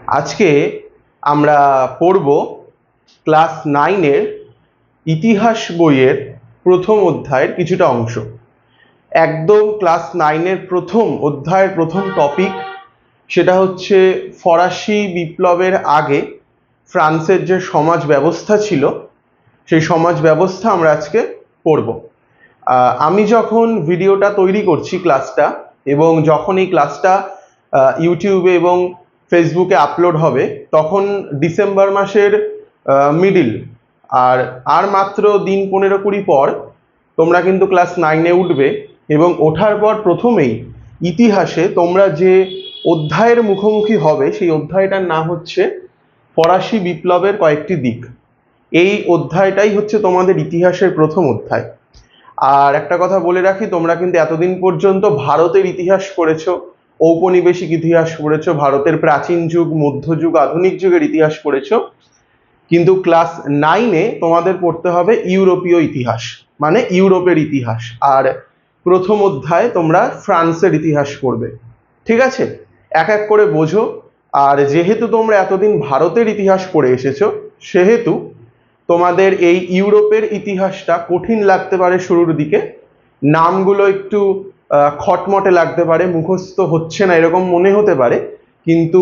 আজকে আমরা পড়ব ক্লাস 9-এর ইতিহাস বইয়ের প্রথম অধ্যায়ের কিছুটা অংশ। একদম ক্লাস 9-এর প্রথম অধ্যায়ের প্রথম টপিক, সেটা হচ্ছে ফরাসি বিপ্লবের আগে ফ্রান্সের যে সমাজ ব্যবস্থা ছিল সেই সমাজ ব্যবস্থা আমরা আজকে পড়ব। আমি যখন ভিডিওটা তৈরি করছি ক্লাসটা, এবং যখন এই ক্লাসটা ইউটিউবে এবং ফেসবুকে আপলোড হবে তখন ডিসেম্বর মাসের মিডিল, আর মাত্র দিন 15-20 পর তোমরা কিন্তু ক্লাস 9-এ উঠবে, এবং ওঠার পর প্রথমেই ইতিহাসে তোমরা যে অধ্যায়ের মুখোমুখি হবে সেই অধ্যায়টার নাম হচ্ছে ফরাসি বিপ্লবের কয়েকটি দিক। এই অধ্যায়টাই হচ্ছে তোমাদের ইতিহাসের প্রথম অধ্যায়। আর একটা কথা বলে রাখি, তোমরা কিন্তু এতদিন পর্যন্ত ভারতের ইতিহাস পড়েছো, ঔপনিবেশিক ইতিহাস পড়েছো, ভারতের প্রাচীন যুগ, মধ্যযুগ, আধুনিক যুগের ইতিহাস পড়েছো, কিন্তু ক্লাস 9-এ তোমাদের পড়তে হবে ইউরোপীয় ইতিহাস, মানে ইউরোপের ইতিহাস। আর প্রথম অধ্যায়ে তোমরা ফ্রান্সের ইতিহাস পড়বে। ঠিক আছে, এক এক করে বোঝো। আর যেহেতু তোমরা এতদিন ভারতের ইতিহাস পড়ে এসেছো, সেহেতু তোমাদের এই ইউরোপের ইতিহাসটা কঠিন লাগতে পারে শুরুর দিকে, নামগুলো একটু খটমটে লাগতে পারে, মুখস্থ হচ্ছে না এরকম মনে হতে পারে, কিন্তু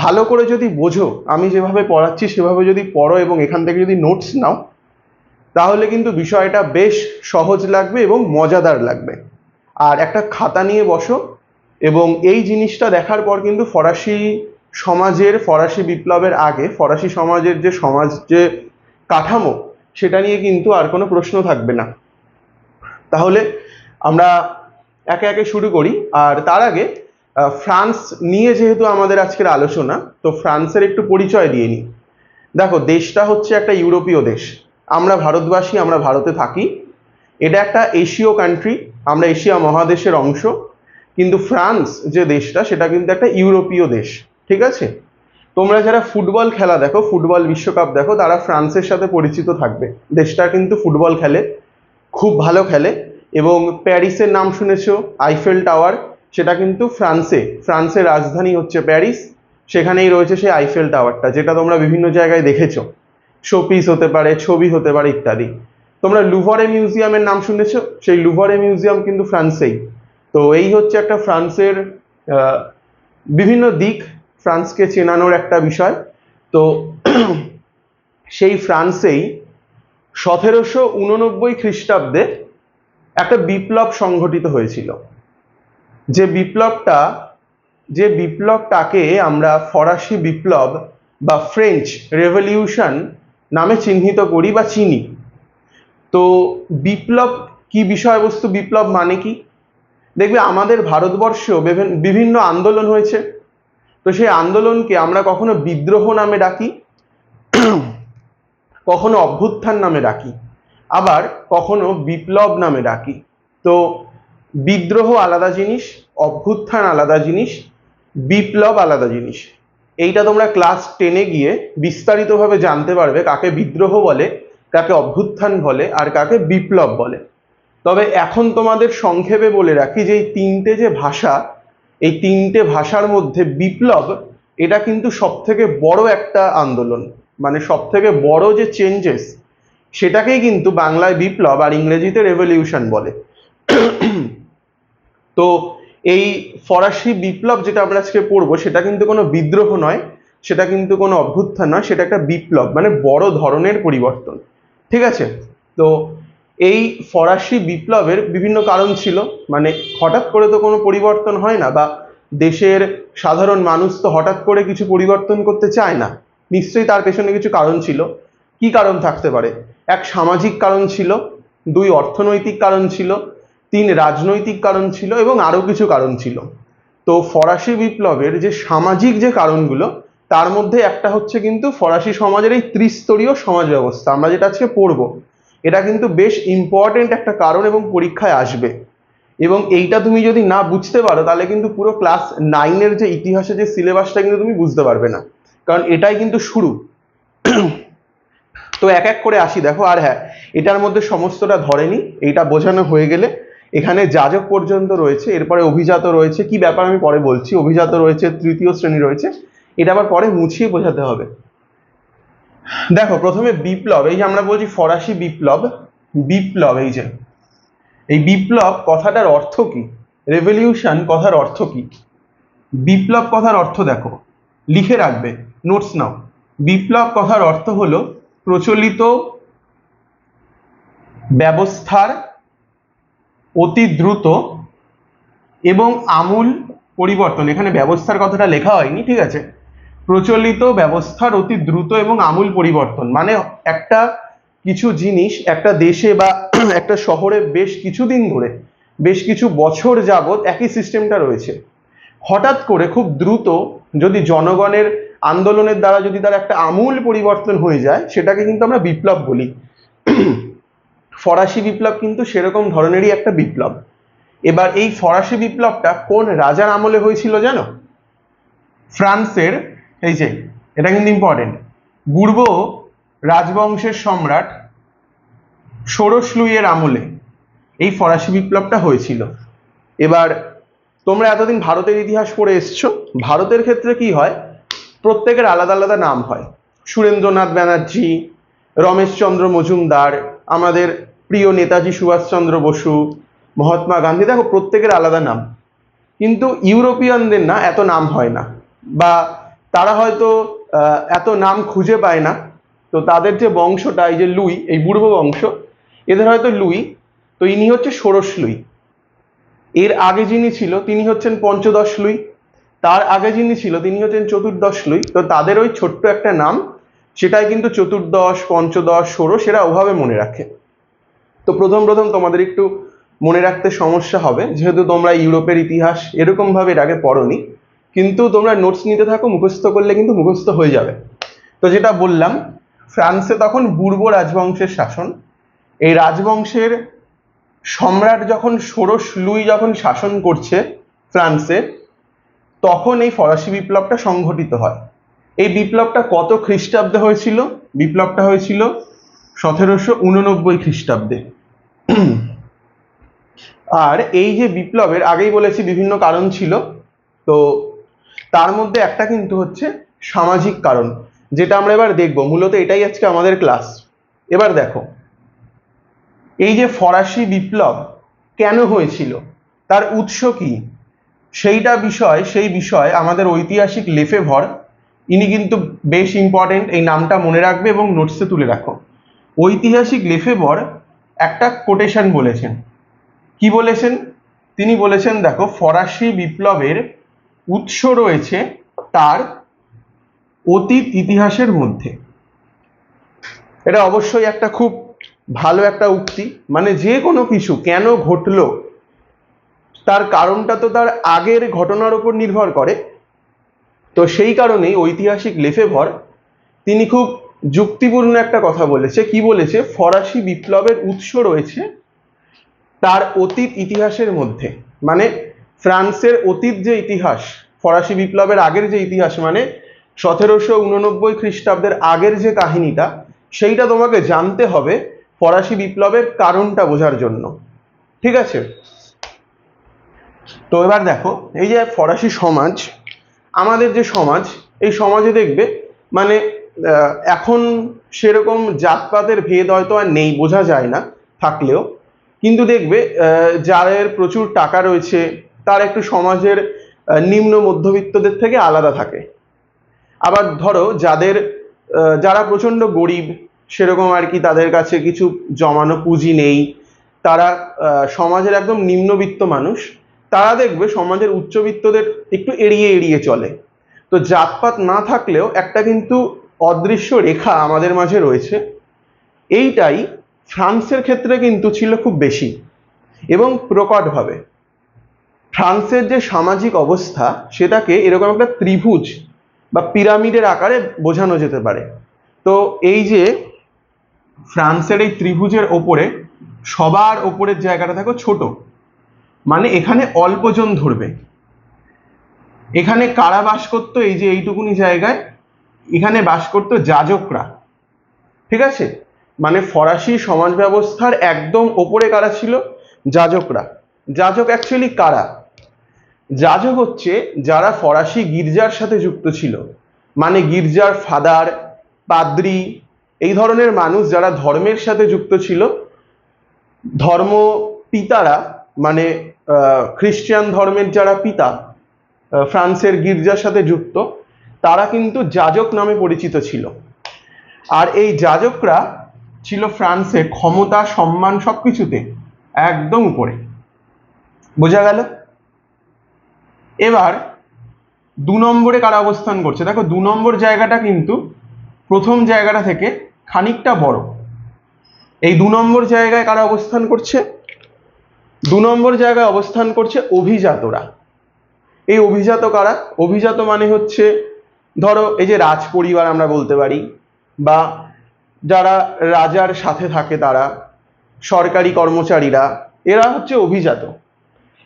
ভালো করে যদি বোঝো, আমি যেভাবে পড়াচ্ছি সেভাবে যদি পড়ো এবং এখান থেকে যদি নোটস নাও, তাহলে কিন্তু বিষয়টা বেশ সহজ লাগবে এবং মজাদার লাগবে। আর একটা খাতা নিয়ে বসো, এবং এই জিনিসটা দেখার পর কিন্তু ফরাসি সমাজের, ফরাসি বিপ্লবের আগে ফরাসি সমাজের যে কাঠামো, সেটা নিয়ে কিন্তু আর কোনো প্রশ্ন থাকবে না। তাহলে আমরা একে একে শুরু করি। আর তার আগে ফ্রান্স নিয়ে যেহেতু আমাদের আজকের আলোচনা, তো ফ্রান্সের একটু পরিচয় দিয়ে নিই। দেখো, দেশটা হচ্ছে একটা ইউরোপীয় দেশ। আমরা ভারতবাসী, আমরা ভারতে থাকি। এটা একটা এশীয় কান্ট্রি, আমরা এশিয়া মহাদেশের অংশ, কিন্তু ফ্রান্স যে দেশটা সেটা কিন্তু একটা ইউরোপীয় দেশ। ঠিক আছে, তোমরা যারা ফুটবল খেলা দেখো, ফুটবল বিশ্বকাপ দেখো, তারা ফ্রান্সের সাথে পরিচিত থাকবে। দেশটা কিন্তু ফুটবল খেলে, খুব ভালো খেলে। এবং প্যারিসের নাম শুনেছো, আইফেল টাওয়ার, সেটা কিন্তু ফ্রান্সের রাজধানী হচ্ছে প্যারিস, সেখানেই রয়েছে সেই আইফেল টাওয়ারটা, যেটা তোমরা বিভিন্ন জায়গায় দেখেছো, শোপিস হতে পারে, ছবি হতে পারে ইত্যাদি। তোমরা লুভরে মিউজিয়ামের নাম শুনেছো, সেই লুভরে মিউজিয়াম কিন্তু ফ্রান্সেই। তো এই হচ্ছে একটা ফ্রান্সের বিভিন্ন দিক, ফ্রান্সকে চেনানোর একটা বিষয়। তো সেই ফ্রান্সেই 1789 খ্রিস্টাব্দে একটা বিপ্লব সংঘটিত হয়েছিল। যে বিপ্লবটাকে আমরা ফরাসি বিপ্লব বা ফ্রেঞ্চ রেভলিউশন নামে চিহ্নিত করি বা চিনি। তো বিপ্লব কি বিষয়বস্তু, বিপ্লব মানে কি? দেখবে আমাদের ভারতবর্ষেও বিভিন্ন আন্দোলন হয়েছে। তো সেই আন্দোলনকে আমরা কখনো বিদ্রোহ নামে ডাকি, কখনো অভ্যুত্থান নামে ডাকি, আবার কখনো বিপ্লব নামে ডাকি। তো বিদ্রোহ আলাদা জিনিস, অভ্যুত্থান আলাদা জিনিস, বিপ্লব আলাদা জিনিস। এইটা তোমরা ক্লাস 10-এ গিয়ে বিস্তারিতভাবে জানতে পারবে, কাকে বিদ্রোহ বলে, কাকে অভ্যুত্থান বলে, আর কাকে বিপ্লব বলে। তবে এখন তোমাদের সংক্ষেপে বলে রাখি যে এই তিনটে যে ভাষা, এই তিনটে ভাষার মধ্যে বিপ্লব এটা কিন্তু সব থেকে বড় একটা আন্দোলন, মানে সব থেকে বড় যে চেঞ্জেস, সেটাকেই কিন্তু বাংলায় বিপ্লব আর ইংরেজিতে রেভলিউশন বলে। তো এই ফরাসি বিপ্লব যেটা আমরা আজকে পড়বো, সেটা কিন্তু কোনো বিদ্রোহ নয়, সেটা কিন্তু কোনো অভ্যুত্থান নয়, সেটা একটা বিপ্লব, মানে বড় ধরনের পরিবর্তন। ঠিক আছে, তো এই ফরাসি বিপ্লবের বিভিন্ন কারণ ছিল, মানে হঠাৎ করে তো কোনো পরিবর্তন হয় না, বা দেশের সাধারণ মানুষ তো হঠাৎ করে কিছু পরিবর্তন করতে চায় না, নিশ্চয়ই তার পেছনে কিছু কারণ ছিল। কি কারণ থাকতে পারে? এক, সামাজিক কারণ ছিল; দুই, অর্থনৈতিক কারণ ছিল; তিন, রাজনৈতিক কারণ ছিল; এবং আরো কিছু কারণ ছিল। তো ফরাসি বিপ্লবের যে সামাজিক যে কারণগুলো, তার মধ্যে একটা হচ্ছে কিন্তু ফরাসি সমাজের এই ত্রিস্তরীয় সমাজ ব্যবস্থা, আমরা যেটা আজকে পড়বো, এটা কিন্তু বেশ ইম্পর্টেন্ট একটা কারণ এবং পরীক্ষায় আসবে। এবং এইটা তুমি যদি না বুঝতে পারো, তাহলে কিন্তু পুরো ক্লাস 9-এর যে ইতিহাসের যে সিলেবাসটা কিন্তু তুমি বুঝতে পারবে না, কারণ এটাই কিন্তু শুরু। তো এক এক করে আসি, দেখো। আর হ্যাঁ, এটার মধ্যে সমস্তটা ধরেনি, এইটা বোঝানো হয়ে গেলে এখানে যাজক পর্যন্ত রয়েছে, এরপরে অভিজাত রয়েছে, কি ব্যাপার আমি পরে বলছি, অভিজাত রয়েছে, তৃতীয় শ্রেণী রয়েছে, এটা আবার পরে মুছিয়ে বোঝাতে হবে। দেখো প্রথমে বিপ্লব, এই যে আমরা বলছি ফরাসি বিপ্লব, বিপ্লব এই বিপ্লব কথাটার অর্থ কি, রেভলিউশন কথার অর্থ কি? বিপ্লব কথার অর্থ দেখো, লিখে রাখবে, নোটস নাও। বিপ্লব কথার অর্থ হলো প্রচলিত ব্যবস্থার অতি দ্রুত এবং আমূল পরিবর্তন। এখানে ব্যবস্থার কথাটা লেখা হয়নি, ঠিক আছে? প্রচলিত ব্যবস্থার অতি দ্রুত এবং আমূল পরিবর্তন মানে একটা কিছু জিনিস একটা দেশে বা একটা শহরে বেশ কিছুদিন ধরে, বেশ কিছু বছর যাবত একই সিস্টেমটা রয়েছে, হঠাৎ করে খুব দ্রুত যদি জনগণের আন্দোলনের দ্বারা যদি তার একটা আমূল পরিবর্তন হয়ে যায়, সেটাকে কিন্তু আমরা বিপ্লব বলি। ফরাসি বিপ্লব কিন্তু সেরকম ধরনেরই একটা বিপ্লব। এবার এই ফরাসি বিপ্লবটা কোন রাজার আমলে হয়েছিল জানো? ফ্রান্সের, এই যে এটা কিন্তু ইম্পর্টেন্ট, বুর্ব রাজবংশের সম্রাট ষোড়শ লুইয়ের আমলে এই ফরাসি বিপ্লবটা হয়েছিল। এবার তোমরা এতদিন ভারতের ইতিহাস পড়ে এসছো, ভারতের ক্ষেত্রে কি হয়, প্রত্যেকের আলাদা আলাদা নাম হয়। সুরেন্দ্রনাথ ব্যানার্জি, রমেশচন্দ্র মজুমদার, আমাদের প্রিয় নেতাজি সুভাষচন্দ্র বসু, মহাত্মা গান্ধী, দেখো প্রত্যেকের আলাদা নাম। কিন্তু ইউরোপিয়ানদের না এত নাম হয় না, বা তারা হয়তো এত নাম খুঁজে পায় না। তো তাদের যে বংশটা, এই যে লুই, এই বুর্ব বংশ, এদের হয়তো লুই, তো ইনি হচ্ছে ষোড়শ লুই। এর আগে যিনি ছিল তিনি হচ্ছেন পঞ্চদশ লুই, তার আগে যিনি ছিল তিনি হচ্ছেন চতুর্দশ লুই। তো তাদের ওই ছোট্ট একটা নাম, সেটাই কিন্তু চতুর্দশ, পঞ্চদশ, ষোড়শ, এরা ওভাবে মনে রাখে। তো প্রথম প্রথম তোমাদের একটু মনে রাখতে সমস্যা হবে, যেহেতু তোমরা ইউরোপের ইতিহাস এরকম ভাবে এর আগে পড়োনি। কিন্তু তোমরা নোটস নিতে থাকো, মুখস্থ করলে কিন্তু মুখস্থ হয়ে যাবে। তো যেটা বললাম, ফ্রান্সে তখন বুর্ব রাজবংশের শাসন। এই রাজবংশের সম্রাট যখন ষোড়শ লুই যখন শাসন করছে ফ্রান্সে, তখন এই ফরাসি বিপ্লবটা সংঘটিত হয়। এই বিপ্লবটা কত খ্রিস্টাব্দে হয়েছিল? বিপ্লবটা হয়েছিল 1789 খ্রিস্টাব্দে। আর এই যে বিপ্লবের, আগেই বলেছি বিভিন্ন কারণ ছিল, তো তার মধ্যে একটা কিন্তু হচ্ছে সামাজিক কারণ, যেটা আমরা এবার দেখবো। মূলত এটাই আজকে আমাদের ক্লাস। এবার দেখো, এই যে ফরাসি বিপ্লব কেন হয়েছিল, তার উৎস কি, সেই বিষয় আমাদের ঐতিহাসিক লেফেভর, ইনি কিন্তু বেশ ইম্পর্টেন্ট, এই নামটা মনে রাখবে এবং নোটসে তুলে রাখো। ঐতিহাসিক লেফেভর একটা কোটেশন বলেছেন। কি বলেছেন? তিনি বলেছেন, দেখো, ফরাসি বিপ্লবের উৎস রয়েছে তার অতীত ইতিহাসের মধ্যে। এটা অবশ্যই একটা খুব ভালো একটা উক্তি, মানে যে কোনো কিছু কেন ঘটলো তার কারণটা তো তার আগের ঘটনার উপর নির্ভর করে। তো সেই কারণেই ঐতিহাসিক লেফেভর তিনি খুব যুক্তিপূর্ণ একটা কথা বলেছে। কি বলেছে? ফরাসি বিপ্লবের উৎস রয়েছে তার অতীত ইতিহাসের মধ্যে। মানে ফ্রান্সের অতীত যে ইতিহাস, ফরাসি বিপ্লবের আগের যে ইতিহাস, মানে 1789 খ্রিস্টাব্দের আগের যে কাহিনীটা, সেইটা তোমাকে জানতে হবে ফরাসি বিপ্লবের কারণটা বোঝার জন্য। ঠিক আছে? তো এবার দেখো, এই যে ফরাসি সমাজ, আমাদের যে সমাজ, এই সমাজে দেখবে মানে এখন সেরকম জাতপাতের ভেদ হয়তো আর নেই, বোঝা যায় না থাকলেও, কিন্তু দেখবে যাদের প্রচুর টাকা রয়েছে তার একটু সমাজের নিম্ন মধ্যবিত্তদের থেকে আলাদা থাকে। আবার ধরো যারা প্রচন্ড গরিব, সেরকম আর কি, তাদের কাছে কিছু জমানো পুঁজি নেই, তারা সমাজের একদম নিম্নবিত্ত মানুষ, তারা দেখবে সমাজের উচ্চবিত্তদের একটু এড়িয়ে এড়িয়ে চলে। তো জাতপাত না থাকলেও একটা কিন্তু অদৃশ্য রেখা আমাদের মাঝে রয়েছে। এইটাই ফ্রান্সের ক্ষেত্রে কিন্তু ছিল খুব বেশি এবং প্রকটভাবে। ফ্রান্সের যে সামাজিক অবস্থা, সেটাকে এরকম একটা ত্রিভুজ বা পিরামিডের আকারে বোঝানো যেতে পারে। তো এই যে ফ্রান্সের এই ত্রিভুজের ওপরে সবার ওপরের জায়গাটা দেখো ছোট, মানে এখানে অল্পজন ধরবে। এখানে কারা বাস করতো? এই যে এইটুকুনি জায়গায় এখানে বাস করতো যাজকরা। ঠিক আছে? মানে ফরাসি সমাজ ব্যবস্থার একদম ওপরে কারা ছিল? যাজকরা। যাজক অ্যাকচুয়ালি কারা? যাজক হচ্ছে যারা ফরাসি গির্জার সাথে যুক্ত ছিল, মানে গির্জার ফাদার, পাদ্রি, এই ধরনের মানুষ যারা ধর্মের সাথে যুক্ত ছিল, ধর্ম পিতারা মানে খ্রিস্টান ধর্মের যারা পিতা ফ্রান্সের গির্জার সাথে যুক্ত, তারা কিন্তু যাজক নামে পরিচিত ছিল। আর এই যাজকরা ছিল ফ্রান্সে ক্ষমতা, সম্মান সবকিছুতে একদম উপরে। বোঝা গেল? এবার 2 নম্বরে কারা অবস্থান করছে? দেখো 2 নম্বর জায়গাটা কিন্তু প্রথম জায়গাটা থেকে খানিকটা বড়। এই 2 নম্বর জায়গায় কারা অবস্থান করছে? 2 নম্বর জায়গায় অবস্থান করছে অভিজাতরা। এই অভিজাত কারা? অভিজাত মানে হচ্ছে ধরো এই যে রাজ পরিবার আমরা বলতে পারি, বা যারা রাজার সাথে থাকে তারা, সরকারি কর্মচারীরা, এরা হচ্ছে অভিজাত।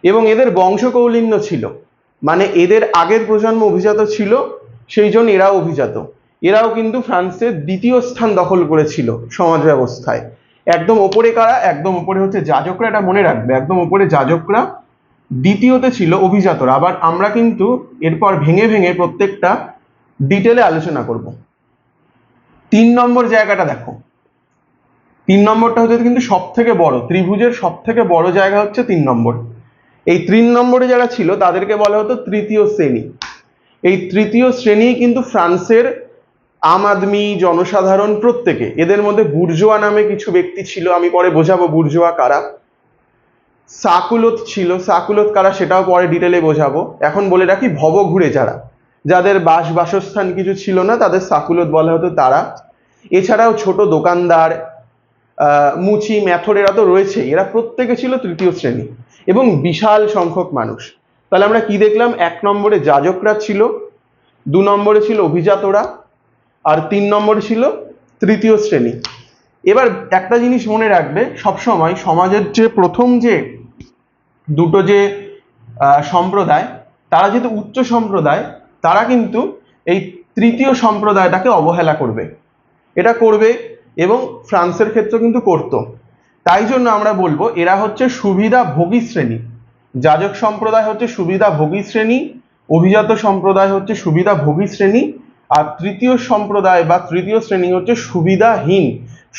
এবং এদের বংশকৌলিন্য ছিল, মানে এদের আগের প্রজন্ম অভিজাত ছিল, সেই জন্য এরাও অভিজাত। এরাও কিন্তু ফ্রান্সের 2য় স্থান দখল করেছিল সমাজ ব্যবস্থায়। একদম ওপরে কারা? একদম ওপরে হচ্ছে যাজকরা, এটা মনে রাখবে, একদম ওপরে যাজকরা, দ্বিতীয়তে ছিল অভিজাতরা। আবার আমরা কিন্তু এরপর ভেঙে ভেঙে প্রত্যেকটা ডিটেলে আলোচনা করব। 3 নম্বর জায়গাটা দেখো, 3 নম্বরটা হচ্ছে কিন্তু সব থেকে বড়, ত্রিভুজের সব থেকে বড় জায়গা হচ্ছে 3 নম্বর। এই 3 নম্বরে যারা ছিল তাদেরকে বলা হতো তৃতীয় শ্রেণী। এই তৃতীয় শ্রেণী কিন্তু ফ্রান্সের আম আদমি, জনসাধারণ প্রত্যেকে, এদের মধ্যে বুর্জোয়া নামে কিছু ব্যক্তি ছিল, আমি পরে বোঝাবো বুর্জোয়া কারা। সাকুলোত ছিল, সাকুলোত কারা সেটাও পরে ডিটেলে বোঝাবো। এখন বলে রাখি ভবঘুরে যারা, যাদের বাসস্থান কিছু ছিল না, তাদের সাকুলোত বলা হতো তারা। এছাড়াও ছোট দোকানদার, মুচি, ম্যাথর, এরা তো রয়েছে, এরা প্রত্যেকে ছিল তৃতীয় শ্রেণী এবং বিশাল সংখ্যক মানুষ। তাহলে আমরা কি দেখলাম? 1 নম্বরে যাজকরা ছিল, 2 নম্বরে ছিল অভিজাতরা, আর 3 নম্বরে ছিল তৃতীয় শ্রেণী। এবার একটা জিনিস মনে রাখবে সবসময়, সমাজের যে প্রথম যে দুটো যে সম্প্রদায়, তারা যেহেতু উচ্চ সম্প্রদায়, তারা কিন্তু এই তৃতীয় সম্প্রদায়টাকে অবহেলা করবে, এটা করবে, এবং ফ্রান্সের ক্ষেত্রে কিন্তু করতো। তাই জন্য আমরা বলবো এরা হচ্ছে সুবিধাভোগী শ্রেণী। যাজক সম্প্রদায় হচ্ছে সুবিধাভোগী শ্রেণী, অভিজাত সম্প্রদায় হচ্ছে সুবিধাভোগী শ্রেণী, আর তৃতীয় সম্প্রদায় বা তৃতীয় শ্রেণী হচ্ছে সুবিধাহীন,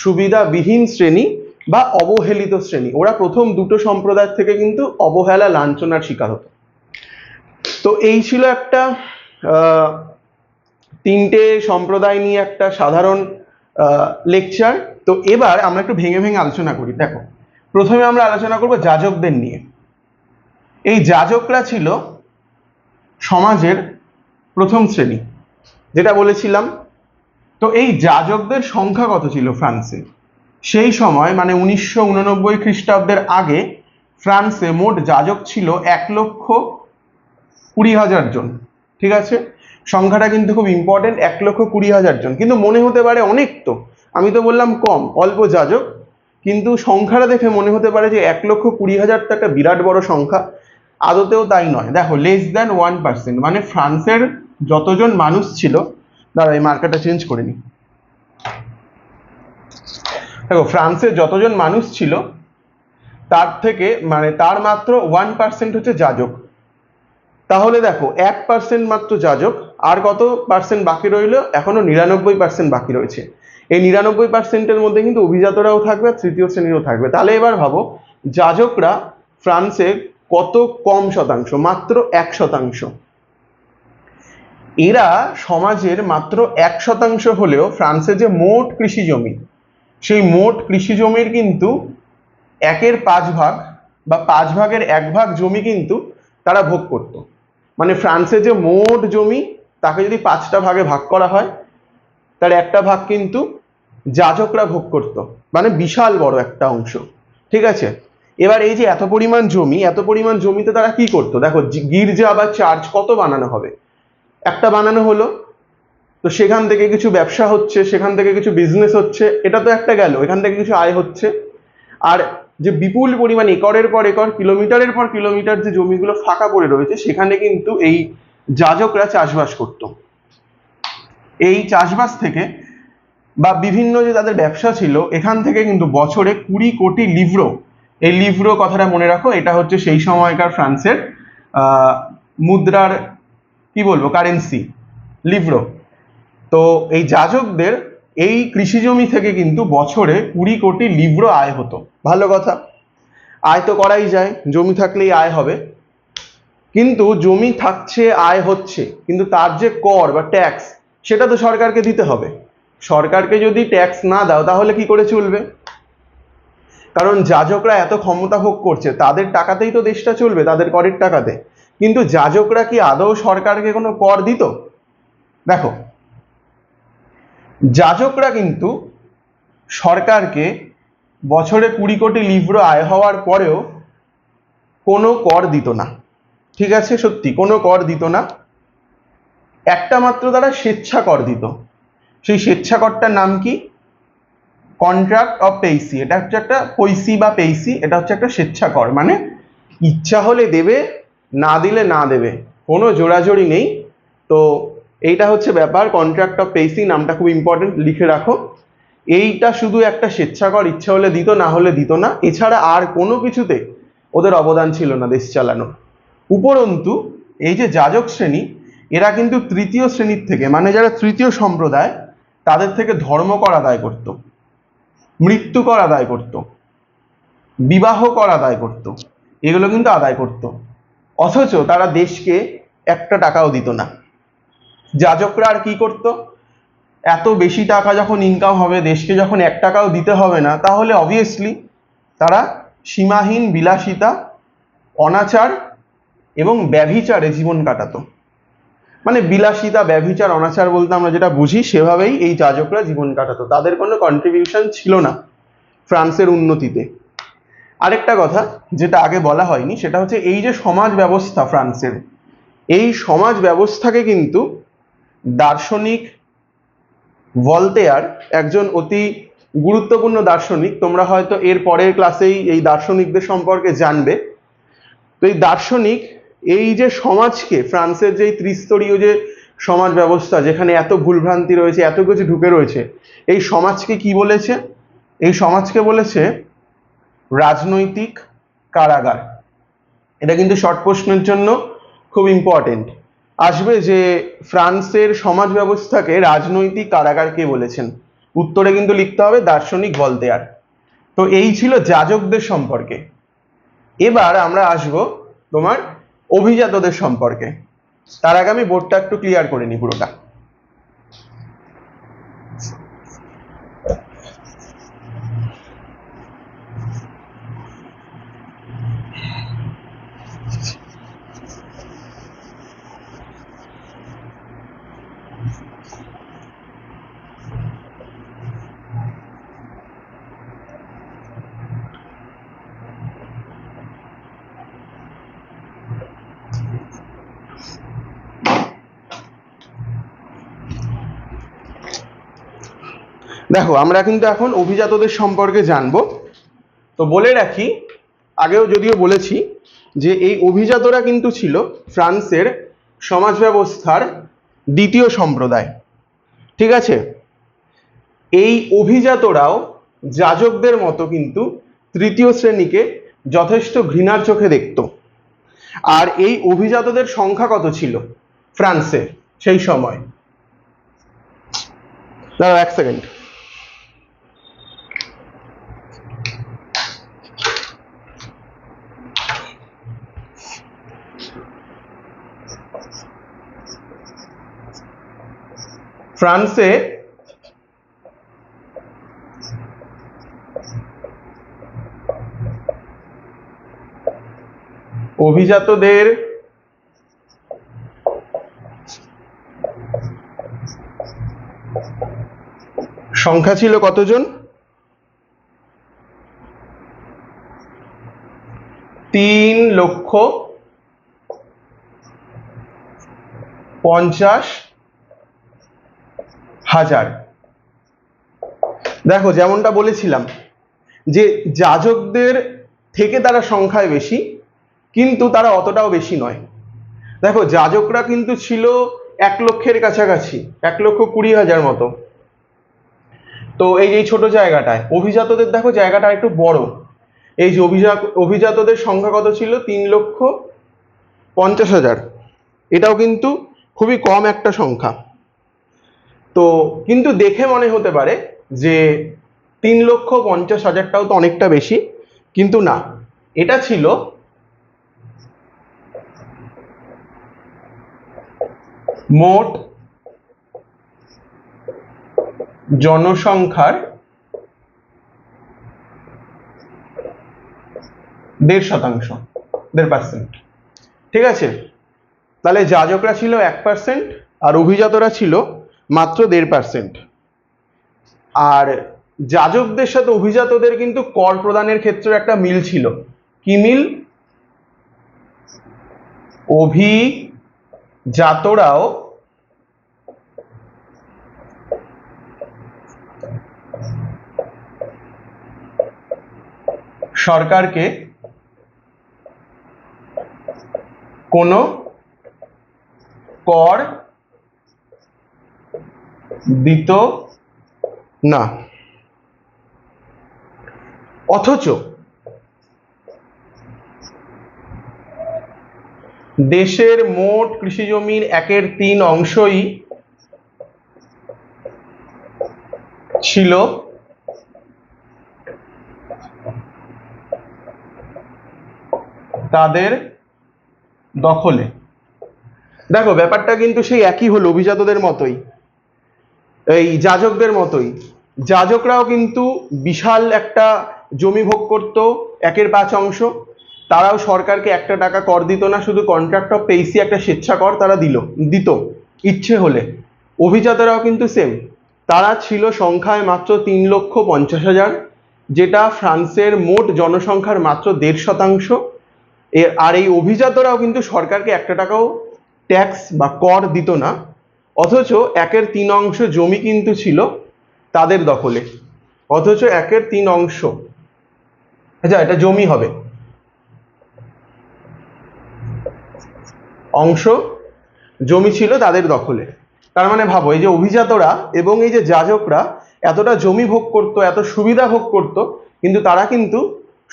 সুবিধাবিহীন শ্রেণী বা অবহেলিত শ্রেণী। ওরা প্রথম দুটো সম্প্রদায় থেকে কিন্তু অবহেলা, লাঞ্ছনার শিকার হতো। তো এই ছিল একটা 3টে সম্প্রদায় নিয়ে একটা সাধারণ লেকচার। তো এবার আমরা একটু ভেঙে ভেঙে আলোচনা করি। দেখো, প্রথমে আমরা আলোচনা করব যাজকদের নিয়ে। এই যাজকরা ছিল সমাজের প্রথম শ্রেণী, যেটা বলেছিলাম। তো এই যাজকদের সংখ্যা কত ছিল ফ্রান্সে সেই সময়? মানে 1989 খ্রিস্টাব্দের আগে ফ্রান্সে মোট যাজক ছিল 1,20,000 জন। ঠিক আছে, সংখ্যাটা কিন্তু খুব ইম্পর্টেন্ট, 1,20,000 জন। কিন্তু মনে হতে পারে অনেক, তো আমি তো বললাম কম, অল্প যাজক, কিন্তু সংখ্যাটা দেখে মনে হতে পারে যে 1,20,000 তো একটা বিরাট বড় সংখ্যা। আদতেও তাই নয়। দেখো, <1%, মানে ফ্রান্সের যতজন মানুষ ছিল, দাঁড়া এই মার্কারটা চেঞ্জ করে নি। দেখো, ফ্রান্সের যতজন মানুষ ছিল তার থেকে মানে তার মাত্র 1% হচ্ছে যাজক। তাহলে দেখো 1% মাত্র যাজক, আর কত পার্সেন্ট বাকি রইল? এখনো 99% বাকি রয়েছে। এই 99%-এর মধ্যে কিন্তু অভিজাতরাও থাকবে আর তৃতীয় শ্রেণীও থাকবে। তাহলে এবার ভাবো, যাজকরা ফ্রান্সে কত কম শতাংশ? মাত্র 1%। এরা সমাজের মাত্র 1% হলেও ফ্রান্সের যে মোট কৃষি জমি, সেই মোট কৃষি জমির কিন্তু 1/5 ভাগ বা 5 ভাগের 1 ভাগ জমি কিন্তু তারা ভোগ করত। মানে ফ্রান্সের যে মোট জমি, তাকে যদি 5টা ভাগে ভাগ করা হয়, তার 1টা ভাগ কিন্তু যাজকরা ভোগ করত, মানে বিশাল বড় একটা অংশ। ঠিক আছে, এবার এই যে এত পরিমাণ জমি, এত পরিমাণ জমিতে তারা কি করতো? দেখো, গির্জা বা চার্চ কত বানানো হবে? একটা বানানো হলো, তো সেখান থেকে কিছু ব্যবসা হচ্ছে, সেখান থেকে কিছু বিজনেস হচ্ছে, এটা তো একটা গেল, এখান থেকে কিছু আয় হচ্ছে। আর যে বিপুল পরিমাণ একরের পর একর, কিলোমিটারের পর কিলোমিটার যে জমিগুলো ফাঁকা পড়ে রয়েছে, সেখানে কিন্তু এই যাজকরা চাষবাস করত। এই চাষবাস থেকে বা বিভিন্ন যে তাদের ব্যবসা ছিল, এখান থেকে কিন্তু বছরে 20 কোটি লিভ্রো, এই লিভ্রো কথাটা মনে রাখো, এটা হচ্ছে সেই সময়কার ফ্রান্সের মুদ্রার কি বলবো, কারেন্সি, লিভ্রো। তো এই যাজকদের এই কৃষি জমি থেকে কিন্তু বছরে 20 কোটি লিব্র আয় হতো। ভালো কথা, আয় তো করাই যায়, জমি থাকলেই আয় হবে। কিন্তু জমি থাকছে, আয় হচ্ছে, কিন্তু তার যে কর বা ট্যাক্স সেটা তো সরকারকে দিতে হবে। সরকারকে যদি ট্যাক্স না দাও তাহলে কি করে চলবে? কারণ যাজকরা এত ক্ষমতা ভোগ করছে, তাদের টাকাতেই তো দেশটা চলবে, তাদের করের টাকাতে। কিন্তু যাজকরা কি আদৌ সরকারকে কোনো কর দিত? দেখো, যাজকরা কিন্তু সরকারকে বছরে 20 কোটি লিব্র আয় হওয়ার পরেও কোনো কর দিত না। ঠিক আছে, সত্যি কোনো কর দিত না। একটা মাত্র তারা স্বেচ্ছা কর দিত। সেই স্বেচ্ছা করটার নাম কি? কন্ট্রাক্ট অফ পেইসি। এটা হচ্ছে একটা পৈসি বা পেইসি, এটা হচ্ছে একটা স্বেচ্ছা কর, মানে ইচ্ছা হলে দেবে, না দিলে না দেবে, কোনো জোরাজোরি নেই। তো এইটা হচ্ছে ব্যাপার। কন্ট্রাক্ট অফ পেইসি নামটা খুব ইম্পর্টেন্ট, লিখে রাখো। এইটা শুধু একটা স্বেচ্ছাকর, ইচ্ছা হলে দিত, না হলে দিত না, এছাড়া আর কোনো কিছুতে ওদের অবদান ছিল না দেশ চালানোর। উপরন্তু এই যে যাজক শ্রেণী, এরা কিন্তু তৃতীয় শ্রেণীর থেকে, মানে যারা তৃতীয় সম্প্রদায়, তাদের থেকে ধর্ম কর আদায় করত, মৃত্যু কর আদায় করত, বিবাহ কর আদায় করত, এগুলো কিন্তু আদায় করত। অথচ তারা দেশকে একটা টাকাও দিত না। যাজকরা আর কি করত? এত বেশি টাকা যখন ইনকাম হবে, দেশকে যখন 1 টাকাও দিতে হবে না, তাহলে অবভিয়াসলি তারা সীমাহীন বিলাসিতা, অনাচার এবং ব্যভিচারে জীবন কাটাতো। মানে বিলাসিতা, ব্যভিচার, অনাচার বলতে আমরা যেটা বুঝি সেভাবেই এই যাজকরা জীবন কাটাতো। তাদের কোনো কন্ট্রিবিউশন ছিল না ফ্রান্সের উন্নতিতে। আরেকটা কথা যেটা আগে বলা হয়নি, সেটা হচ্ছে এই যে সমাজ ব্যবস্থা ফ্রান্সের, এই সমাজ ব্যবস্থাকে কিন্তু দার্শনিক ভলতেয়ার, একজন অতি গুরুত্বপূর্ণ দার্শনিক, তোমরা হয়তো এর পরের ক্লাসেই এই দার্শনিকদের সম্পর্কে জানবে। তো এই দার্শনিক এই যে সমাজকে, ফ্রান্সের যে ত্রিস্তরীয় যে সমাজ ব্যবস্থা, যেখানে এত ভুলভ্রান্তি রয়েছে, এত কিছু ঢুকে রয়েছে, এই সমাজকে কি বলেছে? এই সমাজকে বলেছে রাজনৈতিক কারাগার। এটা কিন্তু শর্ট প্রশ্নের জন্য খুব ইম্পর্টেন্ট আসবে, যে ফ্রান্সের সমাজ ব্যবস্থাকে রাজনৈতিক কারাগার কে বলেছেন? উত্তরে কিন্তু লিখতে হবে দার্শনিক ভলতেয়ার। তো এই ছিল যাজকদের সম্পর্কে। এবার আমরা আসব তোমার অভিজাতদের সম্পর্কে। তার আগে আমি বোর্ডটা একটু ক্লিয়ার করে নিই পুরোটা। দেখো, আমরা কিন্তু এখন অভিজাতদের সম্পর্কে জানবো। তো বলে রাখি, আগেও যদিও বলেছি, যে এই অভিজাতরা কিন্তু ছিল ফ্রান্সের সমাজ ব্যবস্থার দ্বিতীয় সম্প্রদায়। ঠিক আছে, এই অভিজাতরাও যাজকদের মতো কিন্তু তৃতীয় শ্রেণীকে যথেষ্ট ঘৃণার চোখে দেখত। আর এই অভিজাতদের সংখ্যা কত ছিল ফ্রান্সে সেই সময়? দাঁড়াও 1 সেকেন্ড। ফ্রান্সে অভিজাতদের সংখ্যা ছিল কতজন? 3,50,000। দেখো, যেমনটা বলেছিলাম যে যাজকদের থেকে তারা সংখ্যায় বেশি, কিন্তু তারা অতটাও বেশি নয়। দেখো, যাজকরা কিন্তু ছিল 1 লক্ষের কাছাকাছি, 1,20,000 মতো। তো এই যে ছোট জায়গাটায় অভিজাতদের, দেখো জায়গাটা একটু বড়। এই যে অভিজাতদের সংখ্যা কত ছিল? 3,50,000। এটাও কিন্তু খুবই কম একটা সংখ্যা। তো কিন্তু দেখে মনে হতে পারে যে 3,50,000টাও তো অনেকটা বেশি, কিন্তু না, এটা ছিল মোট জনসংখ্যার 1.5%, 1.5%। ঠিক আছে, তাহলে যাজকরা ছিল 1% আর অভিজাতরা ছিল মাত্র 1.5%। আর যাজকদের সাথে অভিজাতদের কিন্তু কর প্রদানের ক্ষেত্রে একটা মিল ছিল। কি মিল? অভিজাতরাও সরকারকে কোনো কর দিত না। অথচ দেশের মোট কৃষি জমির 1/3 অংশই ছিল তাদের দখলে। দেখো ব্যাপারটা কিন্তু সেই একই হলো, অভিজাতদের মতোই, এই যাজকদের মতোই। যাজকরাও কিন্তু বিশাল একটা জমি ভোগ করত, 1/5 তারাও সরকারকে 1 টাকা কর দিত না, শুধু কন্ট্রাক্ট অফ পেইসি একটা স্বেচ্ছা কর তারা দিত ইচ্ছে হলে। অভিজাতরাও কিন্তু সেম, তারা ছিল সংখ্যায় মাত্র 3,50,000, যেটা ফ্রান্সের মোট জনসংখ্যার মাত্র 1.5%। আর এই অভিজাতরাও কিন্তু সরকারকে 1 টাকাও ট্যাক্স বা কর দিত না, অথচ 1/3 জমি কিন্তু ছিল তাদের দখলে। অথচ 1/3 আচ্ছা এটা জমি হবে, অংশ জমি ছিল তাদের দখলে। তার মানে ভাবো, এই যে অভিজাতরা এবং এই যে যাজকরা এতটা জমি ভোগ করত, এত সুবিধা ভোগ করত, কিন্তু তারা কিন্তু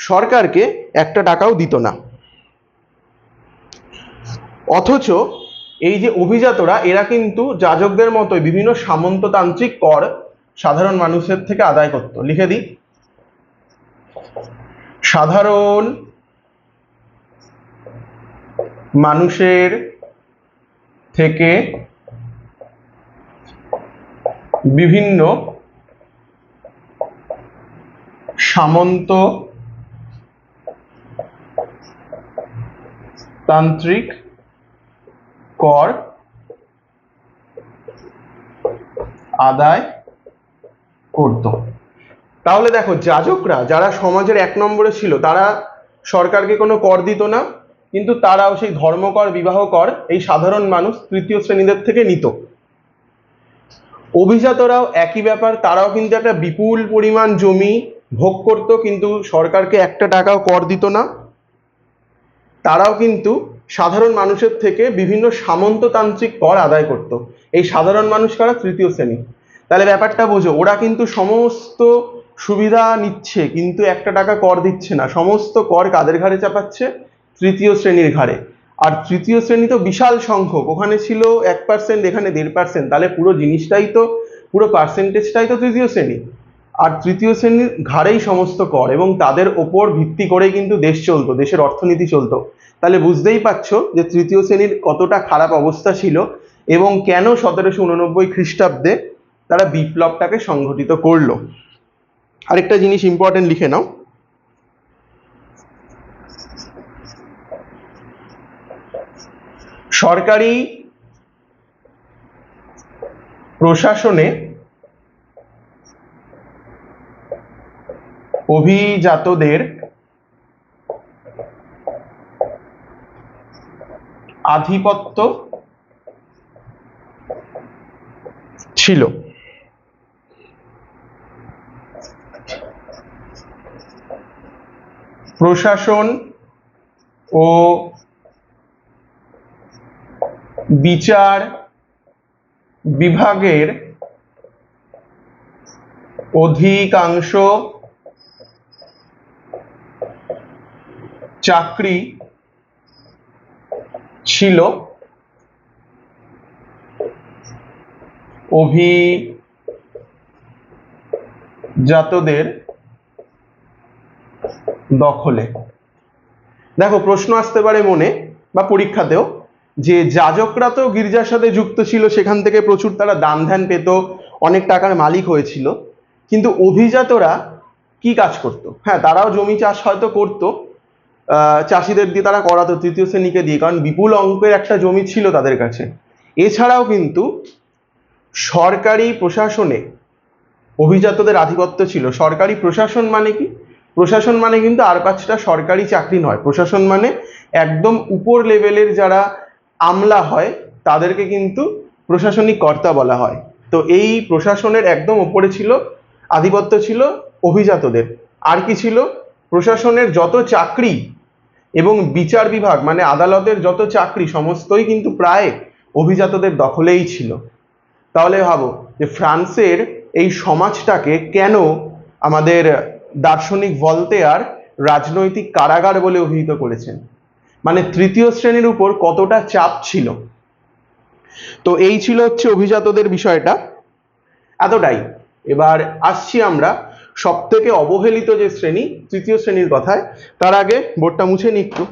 সরকারকে 1 টাকাও দিত না। অথচ এই যে অভিজাতরা, এরা কিন্তু যাজকদের মতোই বিভিন্ন সামন্ততান্ত্রিক কর সাধারণ মানুষের থেকে আদায় করত। লিখে দিই, সাধারণ মানুষের থেকে বিভিন্ন সামন্ততান্ত্রিক কর আদায় করত। তাহলে দেখো, যাজকরা যারা সমাজের 1 নম্বরে ছিল, তারা সরকারকে কোনো কর দিত না, কিন্তু তারাও সেই ধর্মকর, বিবাহ কর এই সাধারণ মানুষ তৃতীয় শ্রেণীদের থেকে নিত। অভিজাতরাও একই ব্যাপার, তারাও কিন্তু একটা বিপুল পরিমাণ জমি ভোগ করত, কিন্তু সরকারকে 1 টাকাও কর দিত না। তারাও কিন্তু সাধারণ মানুষের থেকে বিভিন্ন সামন্ততান্ত্রিক কর আদায় করত। এই সাধারণ মানুষ কারা? তৃতীয় শ্রেণী। তাহলে ব্যাপারটা বোঝো, ওরা কিন্তু সমস্ত সুবিধা নিচ্ছে কিন্তু 1 টাকা কর দিচ্ছে না। সমস্ত কর কাদের ঘাড়ে চাপাচ্ছে? তৃতীয় শ্রেণীর ঘাড়ে। আর তৃতীয় শ্রেণী তো বিশাল সংখ্যক, ওখানে ছিল 1%, এখানে 1.5%, তাহলে পুরো জিনিসটাই তো, পুরো পার্সেন্টেজটাই তো তৃতীয় শ্রেণী। আর তৃতীয় শ্রেণীর ঘাড়েই সমস্ত কর, এবং তাদের ওপর ভিত্তি করেই কিন্তু দেশ চলতো, দেশের অর্থনীতি চলতো। তাহলে বুঝতেই পারছো যে তৃতীয় শ্রেণীর কতটা খারাপ অবস্থা ছিল, এবং কেন 1789 খ্রিস্টাব্দে তারা বিপ্লবটাকে সংঘটিত করলো। আরেকটা জিনিস ইম্পর্টেন্ট লিখে নাও, সরকারি প্রশাসনে অভিজাতদের আধিপত্য ছিল। প্রশাসন ও বিচার বিভাগের অধিকাংশ চাকরি ছিল অভিজাতদের দখলে। দেখো প্রশ্ন আসতে পারে মনে বা পরীক্ষাতেও যে যাজকরা তো গির্জার সাথে যুক্ত ছিল, সেখান থেকে প্রচুর তারা দান ধ্যান পেত, অনেক টাকার মালিক হয়েছিল, কিন্তু অভিজাতরা কি কাজ করত? হ্যাঁ, তারাও জমি চাষ হয়তো করতো, চাষিদের দিয়ে তারা করাতো, তৃতীয় শ্রেণীকে দিয়ে, কারণ বিপুল অঙ্কের একটা জমি ছিল তাদের কাছে। এছাড়াও কিন্তু সরকারি প্রশাসনে অভিজাতদের আধিপত্য ছিল। সরকারি প্রশাসন মানে কি? প্রশাসন মানে কিন্তু আর পাঁচটা সরকারি চাকরি নয়। প্রশাসন মানে একদম উপর লেভেলের যারা আমলা হয় তাদেরকে কিন্তু প্রশাসনিক কর্তা বলা হয়। তো এই প্রশাসনের একদম উপরে ছিল, আধিপত্য ছিল অভিজাতদের। আর কি ছিল? প্রশাসনের যত চাকরি এবং বিচার বিভাগ মানে আদালতের যত চাকরি সমস্তই কিন্তু প্রায় অভিজাতদের দখলেই ছিল। তাহলে ভাবো যে ফ্রান্সের এই সমাজটাকে কেন আমাদের দার্শনিক ভলতেয়ার রাজনৈতিক কারাগার বলে অভিহিত করেছেন, মানে তৃতীয় শ্রেণীর উপর কতটা চাপ ছিল। তো এই ছিল হচ্ছে অভিজাতদের বিষয়টা, এতটাই। এবার আসছি আমরা সব থেকে অবহেলিত যে শ্রেণী, তৃতীয় শ্রেণীর কথায়। তার আগে বোর্ডটা মুছে নি একটু।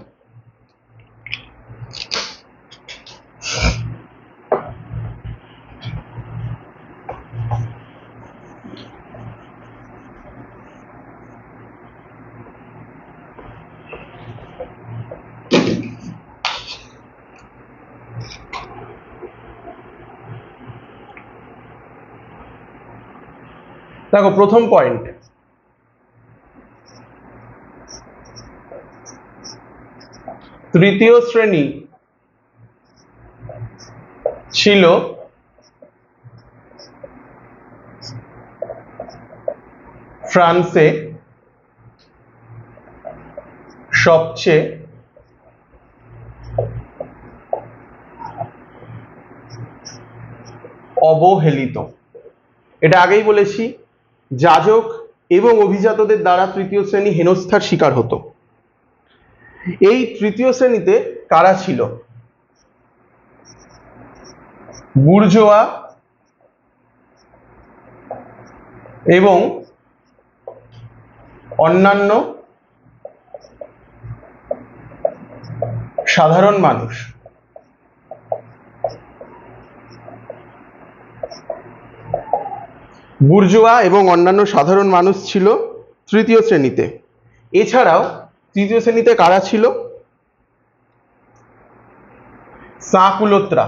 দেখো প্রথম পয়েন্ট, তৃতীয় শ্রেণী ছিল ফ্রান্সে সবচেয়ে অবহেলিত। এটা আগেই বলেছি, যাজক এবং অভিজাতদের দ্বারা তৃতীয় শ্রেণী হেনস্থার শিকার হতো। এই তৃতীয় শ্রেণীতে কারা ছিল? বুর্জোয়া এবং অন্যান্য সাধারণ মানুষ। বুর্জোয়া এবং অন্যান্য সাধারণ মানুষ ছিল তৃতীয় শ্রেণীতে। এছাড়াও তৃতীয় শ্রেণীতে কারা ছিল? সাকুলোত্রা।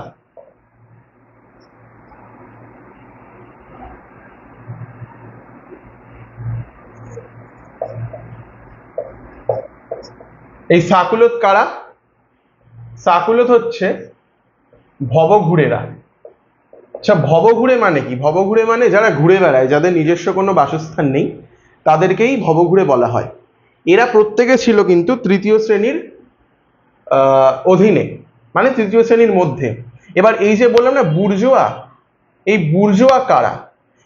এই সাকুলোত কারা? সাকুলোত হচ্ছে ভবঘুরেরা। আচ্ছা, ভবঘুরে মানে কি? ভবঘুরে মানে যারা ঘুরে বেড়ায়, যাদের নিজস্ব কোনো বাসস্থান নেই, তাদেরকেই ভবঘুরে বলা হয়। এরা প্রত্যেকে ছিল কিন্তু তৃতীয় শ্রেণীর অধীনে, মানে তৃতীয় শ্রেণীর মধ্যে। এবার এই যে বললাম না বুর্জোয়া, এই বুর্জোয়া কারা?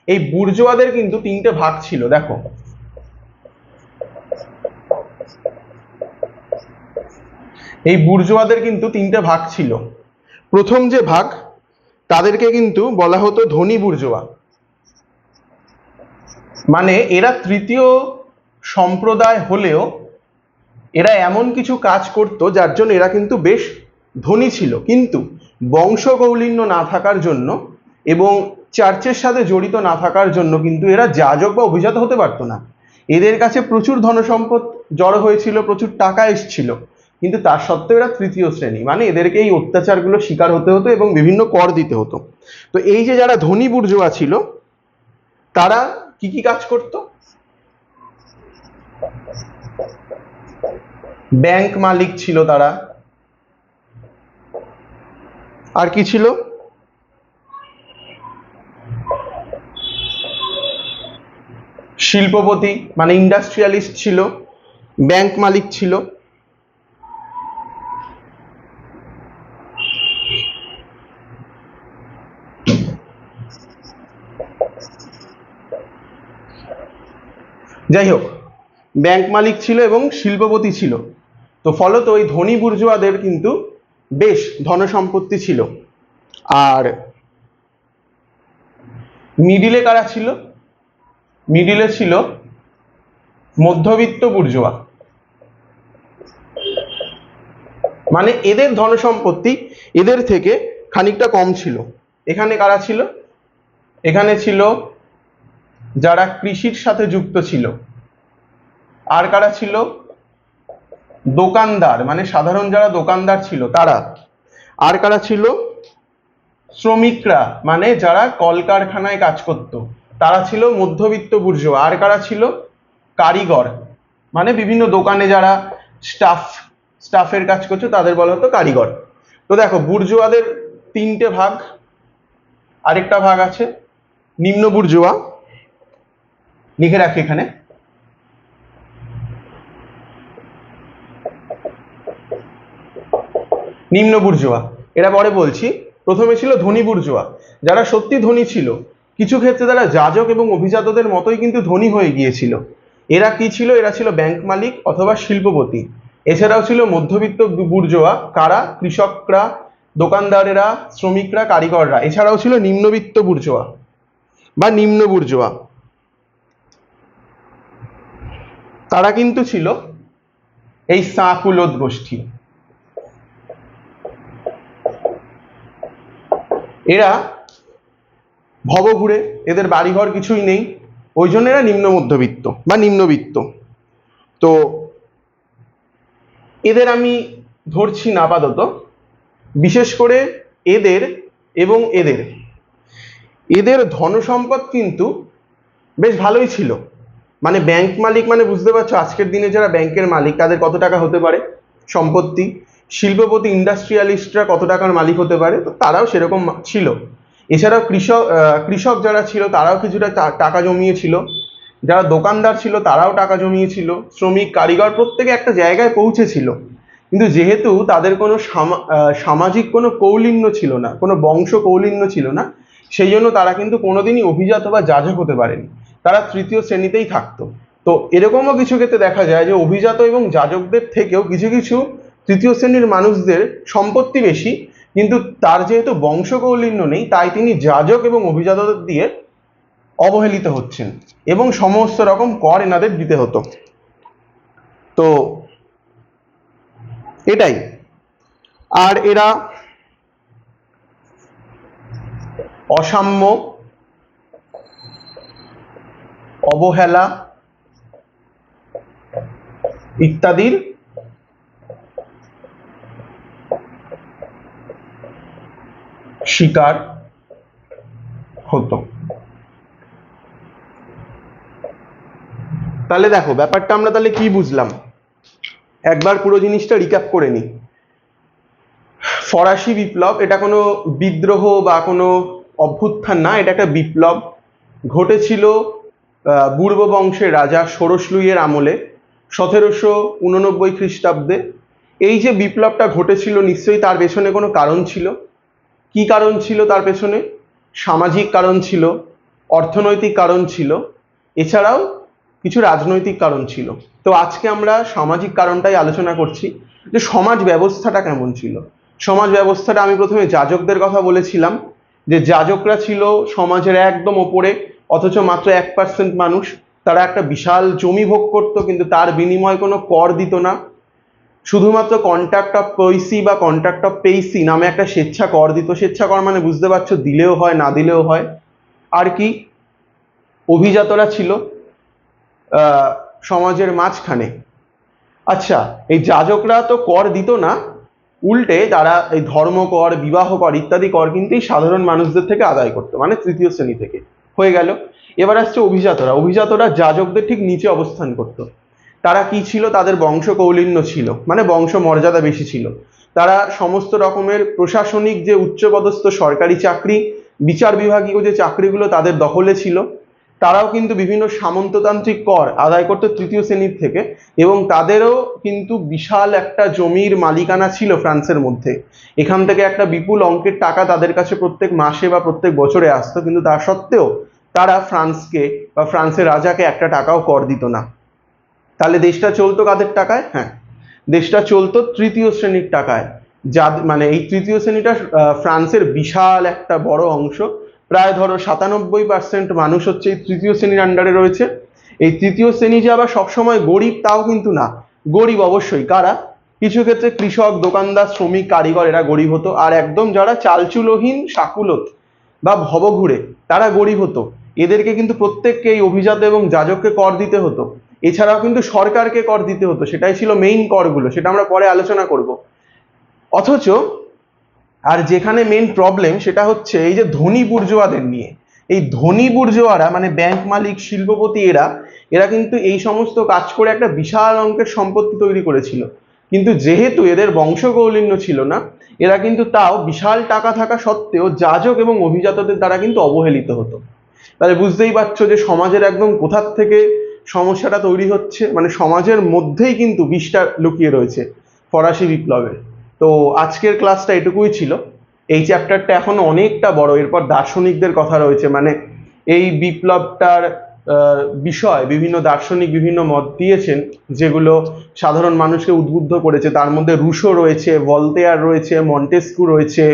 এই বুর্জোয়াদের কিন্তু তিনটে ভাগ ছিল। দেখো, এই বুর্জোয়াদের কিন্তু তিনটে ভাগ ছিল। প্রথম যে ভাগ, তাদেরকে কিন্তু বলা হতো ধনী বুর্জোয়া। মানে এরা তৃতীয় সম্প্রদায় হলেও এরা এমন কিছু কাজ করত যার জন্য এরা কিন্তু বেশ ধনী ছিল, কিন্তু বংশকৌলিন্য না থাকার জন্য এবং চার্চের সাথে জড়িত না থাকার জন্য কিন্তু এরা যাজক বা অভিজাত হতে পারতো না। এদের কাছে প্রচুর ধনসম্পদ জড়ো হয়েছিল, প্রচুর টাকা এসছিল, কিন্তু তার সত্ত্বেও এরা তৃতীয় শ্রেণী, মানে এদেরকে এই অত্যাচারগুলো শিকার হতে হতো এবং বিভিন্ন কর দিতে হতো। তো এই যে যারা ধনী বুর্জোয়া ছিল, তারা কি কি কাজ করত? ব্যাংক মালিক ছিল তারা। আর কি ছিল? শিল্পপতি মানে ইন্ডাস্ট্রিয়ালিস্ট ছিল, ব্যাংক মালিক ছিল। যাই হোক, ব্যাংক মালিক ছিল এবং শিল্পপতি ছিল। তো ফলত ওই ধনী বুর্জোয়াদের কিন্তু বেশ ধনসম্পত্তি ছিল। আর মিডিলে কারা ছিল? মিডিলে ছিল মধ্যবিত্ত বুর্জোয়া, মানে এদের ধনসম্পত্তি এদের থেকে খানিকটা কম ছিল। এখানে কারা ছিল? এখানে ছিল যারা কৃষির সাথে যুক্ত ছিল। আর কারা ছিল? দোকানদার, মানে সাধারণ যারা দোকানদার ছিল তারা। আর কারা ছিল? শ্রমিকরা, মানে যারা কলকারখানায় কাজ করত, তারা ছিল মধ্যবিত্ত বুর্জোয়া। আর কারা ছিল? কারিগর, মানে বিভিন্ন দোকানে যারা স্টাফের কাজ করছে তাদের বলা হতো কারিগর। তো দেখো বুর্জোয়াদের তিনটে ভাগ, আরেকটা ভাগ আছে নিম্ন বুর্জোয়া, লিখে রাখি এখানে। নিম্ন বুর্জোয়া এরা পরে বলছি। প্রথমে ছিল ধনী বুর্জোয়া, যারা সত্যি ধনী ছিল, কিছু ক্ষেত্রে তারা যাজক এবং অভিজাতদের মতোই কিন্তু ধনী হয়ে গিয়েছিল। এরা কি ছিল? এরা ছিল ব্যাংক মালিক অথবা শিল্পপতি। এছাড়াও ছিল মধ্যবিত্ত বুর্জোয়া, কারা? কৃষকরা, দোকানদারেরা, শ্রমিকরা, কারিগররা। এছাড়াও ছিল নিম্নবিত্ত বুর্জোয়া বা নিম্ন বুর্জোয়া, তারা কিন্তু ছিল এই সাকুলোদ গোষ্ঠী। এরা ভবঘুরে, এদের বাড়িঘর কিছুই নেই, ওই জন্য এরা নিম্ন মধ্যবিত্ত বা নিম্নবিত্ত। তো এদের আমি ধরছি না আপাতত, বিশেষ করে এদের এবং এদের ধনসম্পদ কিন্তু বেশ ভালোই ছিল। মানে ব্যাংক মালিক, মানে বুঝতে পারছো আজকের দিনে যারা ব্যাংকের মালিক তাদের কত টাকা হতে পারে সম্পত্তি, শিল্পপতি ইন্ডাস্ট্রিয়ালিস্টরা কত টাকার মালিক হতে পারে, তো তারাও সেরকম ছিল। এছাড়াও কৃষক যারা ছিল তারাও কিছুটা টাকা জমিয়েছিল, যারা দোকানদার ছিল তারাও টাকা জমিয়েছিল, শ্রমিক, কারিগর প্রত্যেকে একটা জায়গায় পৌঁছেছিল। কিন্তু যেহেতু তাদের কোনো সামাজিক কোনো কৌলিন্য ছিল না, কোনো বংশ কৌলিন্য ছিল না, সেই জন্য তারা কিন্তু কোনোদিনই অভিজাত বা যাজক হতে পারেনি, তারা তৃতীয় শ্রেণীতেই থাকতো। তো এরকমও কিছু ক্ষেত্রে দেখা যায় যে অভিজাত এবং যাজকদের থেকেও কিছু কিছু তৃতীয় শ্রেণীর মানুষদের সম্পত্তি বেশি, কিন্তু তার যেহেতু বংশ কৌলিন্য নেই তাই তিনি যাজক এবং অভিজাতদের দিয়ে অবহেলিত হচ্ছেন এবং সমস্ত রকম কর এনাদের দিতে হতো। তো এটাই। আর এরা অসাম্য, অবহেলা ইত্যাদির শিকার হতো। তাহলে দেখো ব্যাপারটা আমরা তাহলে কি বুঝলাম, একবার পুরো জিনিসটা রিক্যাপ করে নিই। ফরাসি বিপ্লব এটা কোনো বিদ্রোহ বা কোনো অভ্যুত্থান না, এটা একটা বিপ্লব ঘটেছিল বুর্ব বংশের রাজা ষোড়শ লুইয়ের আমলে 1789 খ্রিস্টাব্দে। এই যে বিপ্লবটা ঘটেছিল নিশ্চয়ই তার পেছনে কোনো কারণ ছিল। কি কারণ ছিল তার পেছনে? সামাজিক কারণ ছিল, অর্থনৈতিক কারণ ছিল, এছাড়াও কিছু রাজনৈতিক কারণ ছিল। তো আজকে আমরা সামাজিক কারণটাই আলোচনা করছি, যে সমাজ ব্যবস্থাটা কেমন ছিল। সমাজ ব্যবস্থাটা আমি প্রথমে যাজকদের কথা বলেছিলাম, যে যাজকরা ছিল সমাজের একদম ওপরে, অথচ মাত্র 1% মানুষ। তারা একটা বিশাল জমি ভোগ করতো, কিন্তু তার বিনিময়ে কোনো কর দিত না। শুধুমাত্র কন্ট্রাক্ট অফ পৈসি বা কন্ট্রাক্ট অফ পেইসি নামে একটা স্বেচ্ছা কর দিত। স্বেচ্ছা কর মানে বুঝতে পারছো, দিলেও হয় না দিলেও হয়। আর কি, অভিজাতরা ছিল সমাজের মাঝখানে। আচ্ছা, এই যাজকরা তো কর দিত না, উল্টে তারা এই ধর্মকর, বিবাহ কর ইত্যাদি কর কিন্তু এই সাধারণ মানুষদের থেকে আদায় করতো, মানে তৃতীয় শ্রেণী থেকে। হয়ে গেল। এবার আসছে অভিজাতরা। অভিজাতরা যাজকদের ঠিক নিচে অবস্থান করত। তারা কি ছিল? তাদের বংশ কৌলিন্য ছিল, মানে বংশ মর্যাদা বেশি ছিল। তারা সমস্ত রকমের প্রশাসনিক যে উচ্চপদস্থ সরকারি চাকরি, বিচার বিভাগীয় যে চাকরিগুলো তাদের দখলে ছিল। তারাও কিন্তু বিভিন্ন সামন্ততান্ত্রিক কর আদায় করতো তৃতীয় শ্রেণীর থেকে, এবং তাদেরও কিন্তু বিশাল একটা জমির মালিকানা ছিল ফ্রান্সের মধ্যে। এখান থেকে একটা বিপুল অঙ্কের টাকা তাদের কাছে প্রত্যেক মাসে বা প্রত্যেক বছরে আসতো, কিন্তু তা সত্ত্বেও তারা ফ্রান্সকে বা ফ্রান্সের রাজাকে একটা টাকাও কর দিত না। তাহলে দেশটা চলতো কাদের টাকায়? হ্যাঁ, দেশটা চলতো তৃতীয় শ্রেণীর টাকায়। যা মানে এই তৃতীয় শ্রেণীটা ফ্রান্সের বিশাল একটা বড় অংশ, প্রায় ধরো 97% মানুষ হচ্ছে এই তৃতীয় শ্রেণীর আন্ডারে রয়েছে। এই তৃতীয় শ্রেণী যে আবার সবসময় গরিব তাও কিন্তু না, গরিব অবশ্যই কারা, কিছু ক্ষেত্রে কৃষক, দোকানদার, শ্রমিক, কারিগর এরা গরিব হতো, আর একদম যারা চালচুলোহীন শাকুলত বা ভবঘুরে তারা গরিব হতো। এদেরকে কিন্তু প্রত্যেককে এই অভিজাত এবং যাজককে কর দিতে হতো। এছাড়াও কিন্তু সরকারকে কর দিতে হতো, সেটাই ছিল মেইন করগুলো, সেটা আমরা পরে আলোচনা করব। অথচ আর যেখানে মেইন প্রবলেম সেটা হচ্ছে এই যে ধনী বুর্জোয়াদের নিয়ে। এই ধনী বুর্জোয়ারা মানে ব্যাংক মালিক, শিল্পপতি, এরা এরা কিন্তু এই সমস্ত কাজ করে একটা বিশাল অঙ্কের সম্পত্তি তৈরি করেছিল। কিন্তু যেহেতু এদের বংশকৌলিন্য ছিল না, এরা কিন্তু তাও বিশাল টাকা থাকা সত্ত্বেও যাজক এবং অভিজাতদের দ্বারা কিন্তু অবহেলিত হতো। তাহলে বুঝতেই পারছো যে সমাজের একদম কোথার থেকে সমস্যাটা তৈরি হচ্ছে, মানে সমাজের মধ্যেই কিন্তু বিষটা লুকিয়ে রয়েছে ফরাসি বিপ্লবের। তো আজকের ক্লাসটা এটুকুই ছিল। এই চ্যাপ্টারটা এখন অনেকটা বড়, এরপর দার্শনিকদের কথা রয়েছে, মানে এই বিপ্লবটার বিষয় বিভিন্ন দার্শনিক বিভিন্ন মত দিয়েছেন যেগুলো সাধারণ মানুষকে উদ্বুদ্ধ করেছে। তার মধ্যে রুশো রয়েছে, ভলতেয়ার রয়েছে, মন্টেস্কু রয়েছে,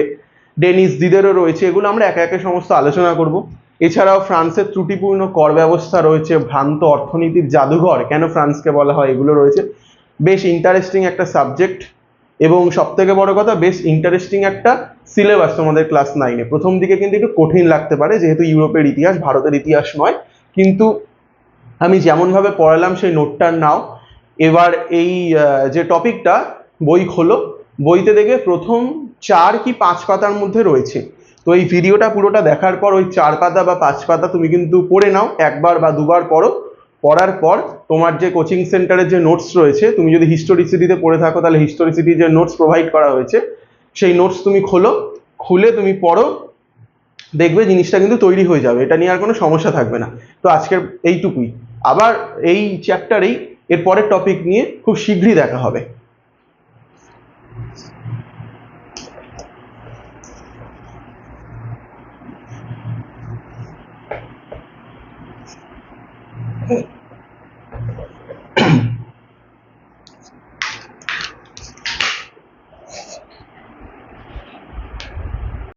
ডেনিস দিদেরও রয়েছে। এগুলো আমরা একে একে সমস্ত আলোচনা করব। এছাড়াও ফ্রান্সের ত্রুটিপূর্ণ কর ব্যবস্থা রয়েছে, ভ্রান্ত অর্থনীতির জাদুঘর কেন ফ্রান্সকে বলা হয়, এগুলো রয়েছে। বেশ ইন্টারেস্টিং একটা সাবজেক্ট, এবং সব থেকে বড় কথা বেশ ইন্টারেস্টিং একটা সিলেবাস তোমাদের ক্লাস 9-এ। প্রথম দিকে কিন্তু একটু কঠিন লাগতে পারে যেহেতু ইউরোপের ইতিহাস, ভারতের ইতিহাস নয়, কিন্তু আমি যেমন ভাবে পড়ালাম সেই নোটটা নাও। এবার এই যে টপিকটা, বই খোলো, বইতে দেখবে প্রথম 4 কি 5 পাতার মধ্যে রয়েছে। তো এই ভিডিওটা পুরোটা দেখার পর ওই 4 পাতা বা 5 পাতা তুমি কিন্তু পড়ে নাও, একবার বা দুবার পড়ো। পড়ার পর তোমার যে কোচিং সেন্টারের যে নোটস রয়েছে, তুমি যদি হিস্টোরিসিটিতে পড়ে থাকো তাহলে হিস্টোরিসিটির যে নোটস প্রোভাইড করা হয়েছে সেই নোটস তুমি খোলো, খুলে তুমি পড়ো, দেখবে জিনিসটা কিন্তু তৈরি হয়ে যাবে, এটা নিয়ে আর কোনো সমস্যা থাকবে না। তো আজকের এইটুকুই। আবার এই চ্যাপ্টারেই এর পরের টপিক নিয়ে খুব শীঘ্রই দেখা হবে।